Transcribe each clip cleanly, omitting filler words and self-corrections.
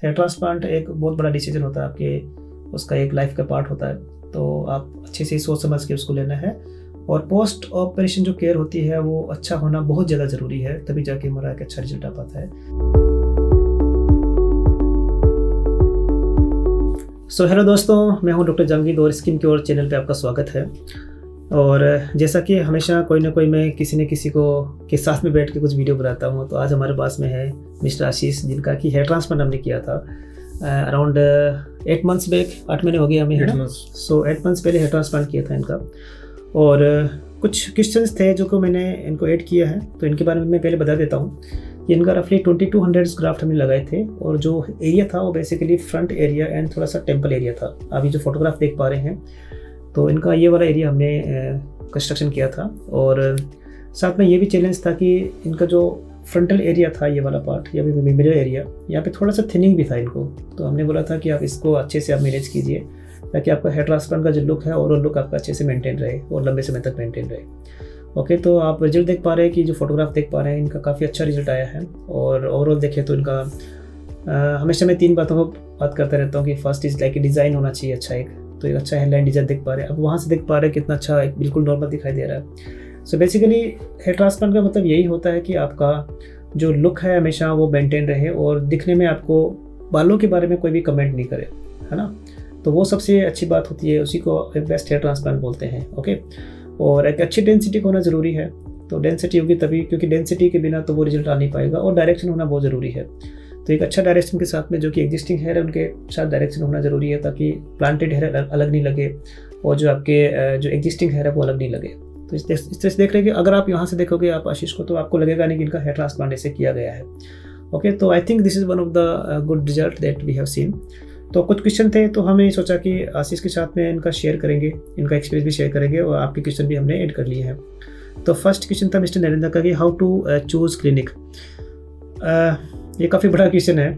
Hair transplant एक बहुत बड़ा डिसीजन होता है आपके, उसका एक लाइफ का पार्ट होता है, तो आप अच्छे से सोच समझ के उसको लेना है। और पोस्ट ऑपरेशन जो केयर होती है वो अच्छा होना बहुत ज़्यादा ज़रूरी है, तभी जाके हमारा एक अच्छा रिजल्ट आ पाता है। सो हेलो दोस्तों, मैं हूं डॉक्टर जहांगीर और स्किन क्योर चैनल पे आपका स्वागत है। और जैसा कि हमेशा कोई ना कोई मैं किसी न किसी को के साथ में बैठ के कुछ वीडियो बनाता हूं, तो आज हमारे पास में है मिस्टर आशीष, जिनका कि हेयर ट्रांसप्लांट हमने किया था अराउंड 8 मंथ्स बैक। 8 महीने हो गए हमें, है ना। सो 8 मंथ्स पहले हेयर ट्रांसप्लांट किया था इनका। और कुछ क्वेश्चंस थे जो को मैंने इनको ऐड किया है, तो इनके बारे में मैं पहले बता देता हूँ कि इनका रफली 2200 ग्राफ्ट हमने लगाए थे, और जो एरिया था वो बेसिकली फ्रंट एरिया एंड थोड़ा सा टेम्पल एरिया था। अभी जो फोटोग्राफ देख पा रहे हैं, तो इनका ये वाला एरिया हमने कंस्ट्रक्शन किया था। और साथ में ये भी चैलेंज था कि इनका जो फ्रंटल एरिया था, ये वाला पार्ट या फिर मिडल एरिया, यहाँ पे थोड़ा सा थिनिंग भी था इनको। तो हमने बोला था कि आप इसको अच्छे से आप मैनेज कीजिए, ताकि आपका हेयर ट्रांसप्लांट का जो लुक है ओवरऑल लुक आपका अच्छे से मेंटेन रहे और लंबे समय तक मेंटेन रहे। ओके, तो आप रिजल्ट देख पा रहे हैं कि जो फोटोग्राफ देख पा रहे हैं, इनका काफ़ी अच्छा रिजल्ट आया है। और ओवरऑल देखें तो इनका हमेशा मैं 3 बातों को बात करता रहता हूँ कि फर्स्ट इज़ लाइक डिज़ाइन होना चाहिए अच्छा, तो एक अच्छा हेडलाइन डिज़ाइन देख पा रहे हैं। अब वहाँ से देख पा रहे हैं कितना अच्छा, एक बिल्कुल नॉर्मल दिखाई दे रहा है। सो बेसिकली हेयर ट्रांसप्लांट का मतलब यही होता है कि आपका जो लुक है हमेशा वो मेंटेन रहे और दिखने में आपको बालों के बारे में कोई भी कमेंट नहीं करे, है ना। तो वो सबसे अच्छी बात होती है, उसी को बेस्ट हेयर ट्रांसप्लांट बोलते हैं। ओके, और एक अच्छी डेंसिटी होना ज़रूरी है। तो डेंसिटी होगी तभी, क्योंकि डेंसिटी के बिना तो वो रिजल्ट आ नहीं पाएगा। और डायरेक्शन होना बहुत ज़रूरी है। तो एक अच्छा डायरेक्शन के साथ में जो कि एग्जिस्टिंग हेयर है उनके साथ डायरेक्शन होना ज़रूरी है, ताकि प्लांटेड हेयर अलग नहीं लगे और जो आपके जो एग्जिस्टिंग हेयर है वो अलग नहीं लगे। तो इस तरह से देख रहे हैं कि अगर आप यहाँ से देखोगे आप आशीष को, तो आपको लगेगा नहीं कि इनका हेयर ट्रांसप्लांट ऐसे किया गया है। ओके, तो I think this is one of the good result that we have seen. तो कुछ क्वेश्चन थे, तो हमने सोचा कि आशीष के साथ में इनका शेयर करेंगे, इनका एक्सपीरियंस भी शेयर करेंगे, और आपके क्वेश्चन भी हमने ऐड कर लिए हैं। तो फर्स्ट क्वेश्चन था मिस्टर नरेंद्र का कि हाउ टू चूज़ क्लिनिक। ये काफ़ी बड़ा क्वेश्चन है।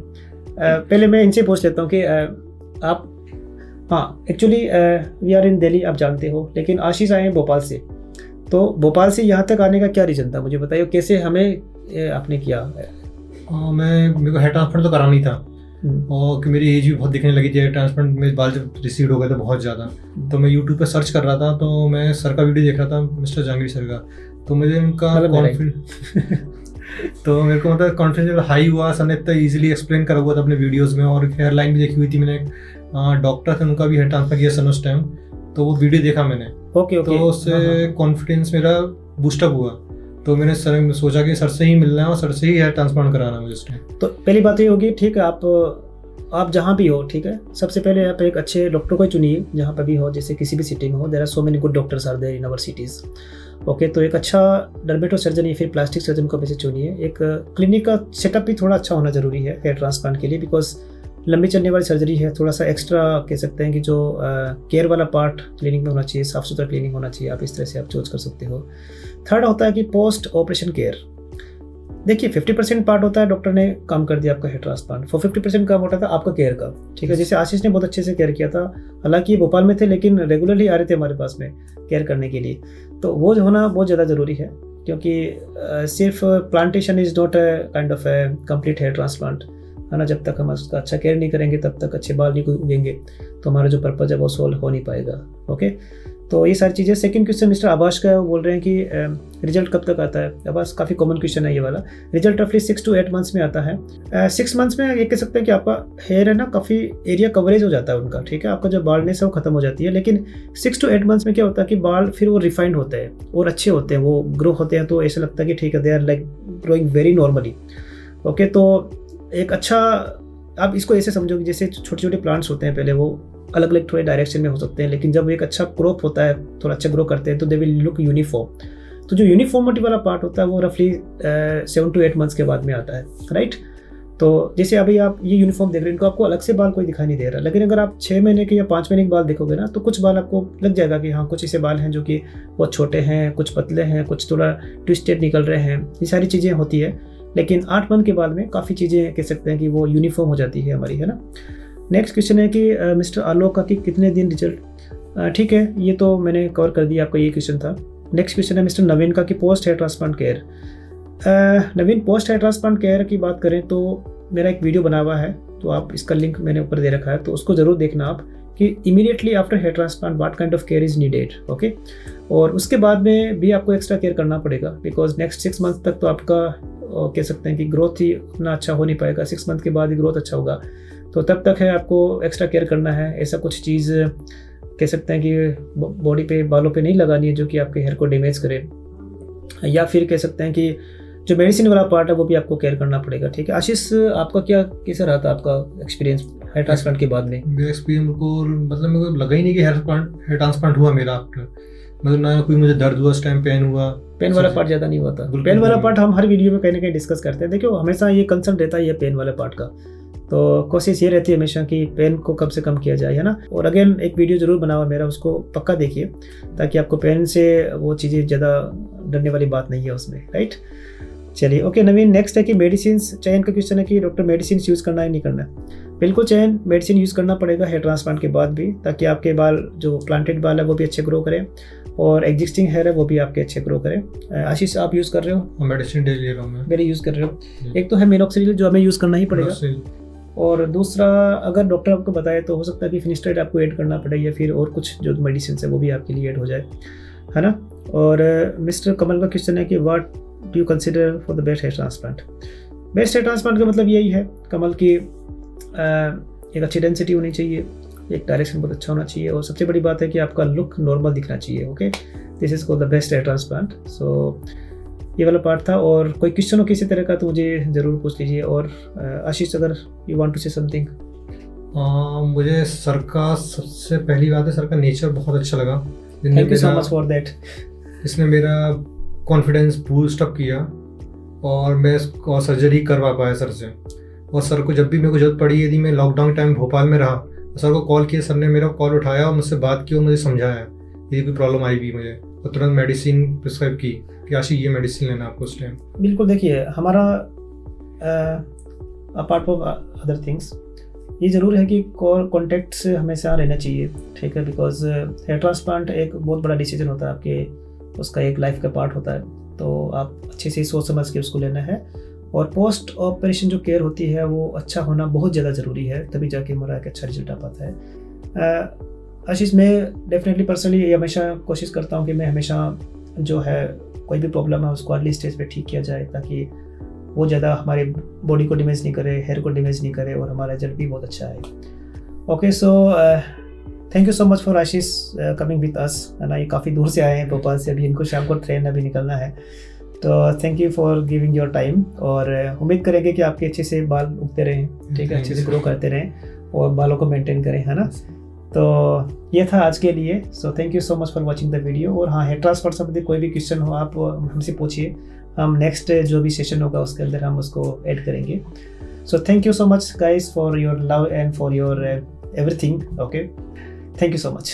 पहले मैं इनसे पूछ लेता हूँ कि आप, हाँ actually we are in Delhi, आप जानते हो, लेकिन आशीष आए हैं भोपाल से। तो भोपाल से यहाँ तक आने का क्या रीज़न था, मुझे बताइए, कैसे हमें आपने किया। मेरे को हेयर ट्रांसप्लांट तो कराना ही था, और कि मेरी एज भी बहुत दिखने लगी थी। हेयर ट्रांसप्लांट में बाल जब रिसीड हो गए थे बहुत ज़्यादा, तो मैं यूट्यूब पे सर्च कर रहा था, तो मैं सर का वीडियो देख रहा था, मिस्टर जहांगीर सर का। तो मुझे उनका कॉन्फिडेंस तो मेरे को मतलब कॉन्फिडेंस हाई हुआ। सर ने इतना ईजिली एक्सप्लेन करा हुआ था अपने वीडियोज़ में, और हेयर लाइन भी देखी हुई थी मैंने। डॉक्टर थे, उनका भी हेयर ट्रांसफर किया सन उस टाइम, तो वो वीडियो देखा मैंने। ओके, तो उससे कॉन्फिडेंस मेरा बूस्टअप हुआ। तो मैंने सर सोचा कि सर से ही मिलना है और सर से ही हेयर ट्रांसप्लांट कराना है मुझे उस टाइम। तो पहली बात ये होगी, ठीक है, आप जहाँ भी हो, ठीक है, सबसे पहले आप एक अच्छे डॉक्टर को चुनिए जहाँ पर भी हो, जैसे किसी भी सिटी में हो। There are so many good doctors are there in our cities. Okay, तो एक अच्छा डर्मेटो सर्जन या फिर प्लास्टिक सर्जन को वैसे चुनिए। एक क्लिनिक का सेटअप भी थोड़ा अच्छा होना ज़रूरी है हेयर ट्रांसप्लांट के लिए, बिकॉज लंबी चलने वाली सर्जरी है। थोड़ा सा एक्स्ट्रा कह सकते हैं कि जो केयर वाला पार्ट क्लिनिक में होना चाहिए, साफ़ सुथरा क्लिनिक होना चाहिए। आप इस तरह से आप चूज कर सकते हो। थर्ड होता है कि पोस्ट ऑपरेशन केयर। देखिए 50% पार्ट होता है डॉक्टर ने काम कर दिया आपका हेयर ट्रांसप्लांट, 50% काम होता था आपका केयर का, ठीक है। जैसे आशीष ने बहुत अच्छे से केयर किया था, हालांकि भोपाल में थे लेकिन रेगुलरली आ रहे थे हमारे पास में केयर करने के लिए। तो वो जो होना बहुत ज़्यादा ज़रूरी है, क्योंकि सिर्फ plantation is not a kind of a complete hair transplant, है ना। जब तक हम उसका अच्छा केयर नहीं करेंगे, तब तक अच्छे बाल नहीं उगेंगे, तो हमारा जो पर्पज़ है वो सॉल्व हो नहीं पाएगा। ओके, तो ये सारी चीज़ें। सेकंड क्वेश्चन मिस्टर आबाश का है, वो बोल रहे हैं कि रिजल्ट कब तक आता है। आबाश, काफ़ी कॉमन क्वेश्चन है ये वाला। रिजल्ट रफली 6 to 8 मंथ्स में आता है। 6 मंथ्स में ये कह सकते हैं कि आपका हेयर है ना, काफ़ी एरिया कवरेज हो जाता है उनका, ठीक है। आपका जो बाल्डनेस है वो खत्म हो जाती है। लेकिन 6 to 8 मंथ्स में क्या होता है कि बाल फिर वो रिफाइंड होते हैं और अच्छे होते हैं, वो ग्रो होते हैं। तो ऐसा लगता है कि ठीक है, they are like growing very normally. Okay, तो एक अच्छा, आप इसको ऐसे समझो कि जैसे छोटे छोटे प्लांट्स होते हैं, पहले वो अलग अलग थोड़े डायरेक्शन में हो सकते हैं, लेकिन जब एक अच्छा क्रॉप होता है, थोड़ा अच्छा ग्रो करते हैं, तो दे विल लुक यूनिफॉर्म। तो जो यूनिफॉर्मिटी वाला पार्ट होता है वो रफली 7 to 8 मंथ्स के बाद में आता है, राइट। तो जैसे अभी आप ये यूनिफॉर्म देख रहे हैं, इनको आपको अलग से बाल कोई दिखाई नहीं दे रहा, लेकिन अगर आप 6 महीने के या 5 महीने के बाल देखोगे ना, तो कुछ बाल आपको लग जाएगा कि हाँ, कुछ ऐसे बाल हैं जो कि बहुत छोटे हैं, कुछ पतले हैं, कुछ थोड़ा ट्विस्टेड निकल रहे हैं। ये सारी चीज़ें होती है। लेकिन 8 मंथ के बाद में काफ़ी चीज़ें कह सकते हैं कि वो यूनिफॉर्म हो जाती है हमारी, है ना। नेक्स्ट क्वेश्चन है कि मिस्टर आलोक का कि कितने दिन रिजल्ट। ठीक है, ये तो मैंने कवर कर दिया, आपका ये क्वेश्चन था। नेक्स्ट क्वेश्चन है मिस्टर नवीन का कि पोस्ट हेयर ट्रांसप्लांट केयर। नवीन, पोस्ट हेयर ट्रांसप्लांट केयर की बात करें तो मेरा एक वीडियो बना हुआ है तो आप इसका लिंक मैंने ऊपर दे रखा है, तो उसको ज़रूर देखना आप कि immediately after hair transplant what kind of care is needed, okay. और उसके बाद में भी आपको एक्स्ट्रा केयर करना पड़ेगा, बिकॉज नेक्स्ट 6 मंथ तक तो आपका कह सकते हैं कि ग्रोथ ही उतना अच्छा हो नहीं पाएगा। 6 मंथ के बाद ही ग्रोथ अच्छा होगा, तो तब तक है आपको एक्स्ट्रा केयर करना है। ऐसा कुछ चीज़ कह सकते हैं कि बॉडी पे, बालों पे नहीं लगानी है जो कि आपके हेयर को डैमेज करे, या फिर कह सकते हैं कि जो मेडिसिन वाला पार्ट है वो भी आपको केयर करना पड़ेगा, ठीक है। आशीष, आपका क्या कैसा रहा था आपका एक्सपीरियंस हेयर ट्रांसप्लांट के बाद में? मेरा एक्सपीरियंस को मतलब मेरे को लगा ही नहीं कि हेयर ट्रांसप्लांट हुआ मेरा आफ्टर, मतलब ना कोई मुझे दर्द हुआ, उस टाइम पेन हुआ। पेन वाला पार्ट ज़्यादा नहीं हुआ था। पेन वाला पार्ट हम हर वीडियो में कहीं ना कहीं डिस्कस करते हैं। देखो, हमेशा ये कंसर्न रहता है ये पेन वाले पार्ट का, तो कोशिश ये रहती है हमेशा कि पेन को कम से कम किया जाए, है ना। और अगेन एक वीडियो ज़रूर बनाओ मेरा, उसको पक्का देखिए, ताकि आपको पेन से वो चीज़ें ज़्यादा डरने वाली बात नहीं है उसमें, राइट। चलिए, ओके नवीन, नेक्स्ट है कि मेडिसिन चयन का क्वेश्चन है कि डॉक्टर मेडिसिन यूज़ करना है नहीं करना है। बिल्कुल चयन मेडिसिन यूज़ करना पड़ेगा हेयर ट्रांसप्लांट के बाद भी, ताकि आपके बाल, जो प्लांटेड बाल है वो भी अच्छे ग्रो करें और एग्जिस्टिंग हेयर है वो भी आपके अच्छे ग्रो करें। आशीष, आप यूज़ कर रहे हो? मेडिसिन डेली ले रहा हूँ मैं। मेरी यूज़ कर रहे हो? एक तो है मिनोक्सिडिल जो हमें यूज़ करना ही पड़ेगा, और दूसरा अगर डॉक्टर आपको बताए तो हो सकता है कि फिनिस्टाइड आपको ऐड करना पड़े, या फिर और कुछ जो मेडिसिन है वो भी आपके लिए ऐड हो जाए, है ना। और मिस्टर कमल का क्वेश्चन है कि what do you consider for the best hair transplant? Best hair transplant का मतलब यही है कमल की एक अच्छी डेंसिटी होनी चाहिए, एक डायरेक्शन बहुत अच्छा होना चाहिए, और सबसे बड़ी बात है कि आपका लुक नॉर्मल दिखना चाहिए, okay. This is called the best hair transplant. So ये वाला पार्ट था, और कोई क्वेश्चन हो किसी तरह का तो मुझे ज़रूर पूछ लीजिए। और आशीष, अगर you want to say something? मुझे सर का सबसे पहली बात है, सर का नेचर बहुत अच्छा लगा। Thank you so much for that. इसने मेरा कॉन्फिडेंस बूस्ट अप किया, और मैं सर्जरी करवा पाया सर से। और सर को जब भी मेरे को जरूरत पड़ी, यदि मैं लॉकडाउन टाइम भोपाल में रहा, सर को कॉल किया, सर ने मेरा कॉल उठाया और मुझसे बात की और मुझे समझाया यदि कोई प्रॉब्लम आई भी मुझे, और तुरंत मेडिसिन प्रिस्क्राइब की कि आशीष ये मेडिसिन लेना आपको उस टाइम। बिल्कुल, देखिए हमारा अपार्ट फ्रॉम अदर थिंग्स ये ज़रूर है कि कॉन्टैक्ट से हमेशा रहना चाहिए, ठीक है। बिकॉज हेयर ट्रांसप्लांट एक बहुत बड़ा डिसीजन होता है आपके, उसका एक लाइफ का पार्ट होता है, तो आप अच्छे से सोच समझ के उसको लेना है। और पोस्ट ऑपरेशन जो केयर होती है वो अच्छा होना बहुत ज़्यादा ज़रूरी है, तभी जाके हमारा एक अच्छा रिजल्ट आ पाता है। आशीष, मैं डेफिनेटली पर्सनली हमेशा कोशिश करता हूँ कि मैं हमेशा जो है कोई भी प्रॉब्लम है उसको अर्ली स्टेज पे ठीक किया जाए, ताकि वो ज़्यादा हमारे बॉडी को डैमेज नहीं करे, हेयर को डैमेज नहीं करे, और हमारा रिजल्ट भी बहुत अच्छा है। Okay, so thank you so much for Ashish coming with us, है ना। ये काफ़ी दूर से आए हैं भोपाल से, अभी इनको शाम को ट्रेन अभी निकलना है, तो thank you for giving your time. और उम्मीद करेंगे कि आपके अच्छे से बाल उगते रहें, ठीक है, अच्छे से ग्रो करते रहें और बालों को मेंटेन करें, है ना। तो ये था आज के लिए। So thank you so much for watching the video. और हाँ, हेयर ट्रांसप्लांट संबंधी कोई भी क्वेश्चन हो आप हमसे पूछिए, हम नेक्स्ट जो भी सेशन होगा उसके अंदर हम उसको ऐड करेंगे। So thank you so much guys for your love and for your everything, okay. Thank you so much.